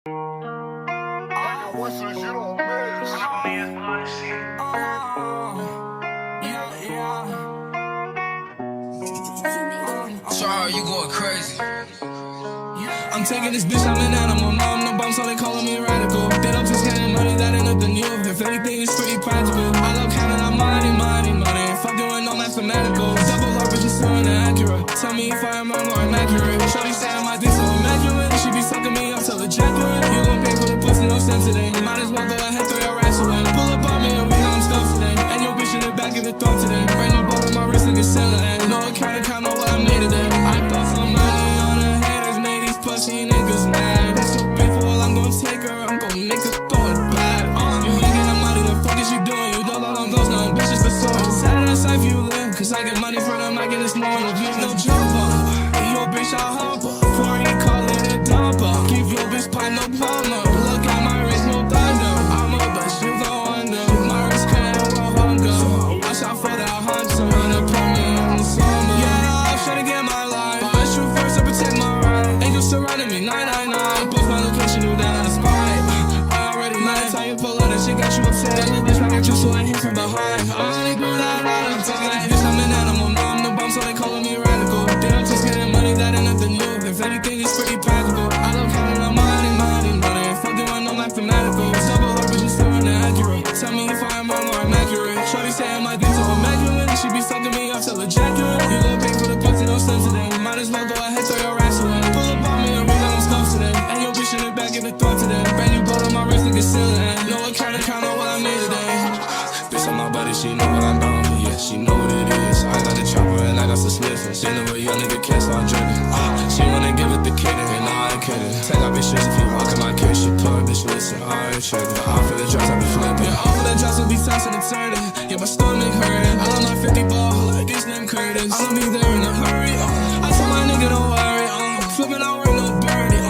What's this shit on mix? Sorry, you going crazy. I'm taking this bitch, I'm an animal. No, I'm no bum, so they calling me radical. They don't just getting money, that ain't nothing new. If anything, it's pretty practical. I love counting out money. Fuck doing no mathematical. Double R, but just so inaccurate. Tell me if I am wrong or inaccurate. Shorty saying my dick so immaculate. She be sucking me up till ejaculate. You gon' pay for the pussy, no sense today. Might as well go ahead, throw your ass away. Pull up on me and we got stuff today. And your bitch in the back of the throat today. Brand new ball on my wrist, nigga selling it. No account, know what I made today. I thought some money on the haters, made these pussy niggas mad. That's so beautiful, I'm gon' take her, I'm gon' make her throw it back. You ain't getting money, the fuck is you doing? You don't know those, no bitches for sure. Saturday life you live, cause I get money for them, I get this morning. No jumper, your bitch I humper. Corey call it a dumper. Give your bitch pie, no plumber. Look at my wrist, no thunder. I'm a bitch, you go under. My wrist can't roll hunger. Watch out for that hunter, run up on me in the summer. Yeah, I'm trying to get my life, but I shoot first, I protect my right. Angels surrounding me, 999. Post my location, knew that on the spot. I already know that's how you pull out, that shit got you upset. That little bitch, I got you so I hit from behind. I only do that all the time. Bitch, I'm an animal, no, I'm the bum, so they calling me radical. They don't just getting money, that ain't nothing new. If anything, it's pretty practical. I love counting out money. Fuck doing no mathematical. Double R, but just so inaccurate. Tell me if I am wrong or inaccurate. Shorty saying my dick so immaculate. She be sucking me up till ejaculate. You gon' pay for the pussy, no sense today. Might as well go ahead, throw your ass away. Pull up on me and we got them stuff today. And your bitch in the back of the throat today. Brand new blood on my wrist, nigga selling. No account, know what I made today. Bitch on my body, she know what I'm doing. Yeah, she know what it is. I got the chopper and I got some sniffing. She know where young nigga can't start drinking. She wanna give it the kidding, and I ain't kidding. Take out bitches if you walk in my kiss. She told her, bitch, listen, I ain't tripping. Off for the drops, I be flipping. Yeah, off for the drops, will be tossing and turning. Yeah, my stomach hurting. I love my 50 ball, like this name Curtis. I'll be there in a hurry. I told my nigga, don't worry. Flipping, I work no birdie.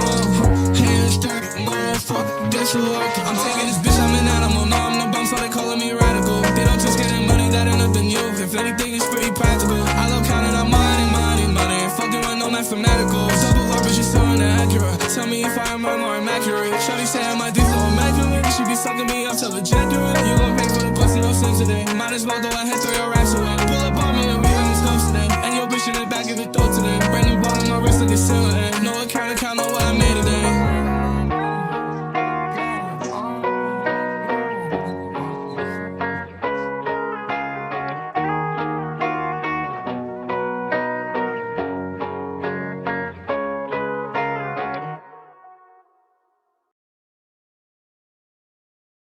Hands dirty, motherfucker, that's your work. I'm taking this bitch, I'm an animal. No, I'm no bum, so they calling me radical. They don't just getting money, that ain't nothing new. If anything, it's pretty practical. I love counting out money. Fuck doing no mathematical. Double R, but you're so inaccurate. Tell me if I am wrong or inaccurate. Shorty saying my dick so immaculate. She be sucking me up till ejaculate. You gon' pay for the pussy, no sense today. Might as well go ahead, throw your ass away. Pull up on me and we got them stuff today. And your bitch in the back of the throat today. Brand new ball on my wrist.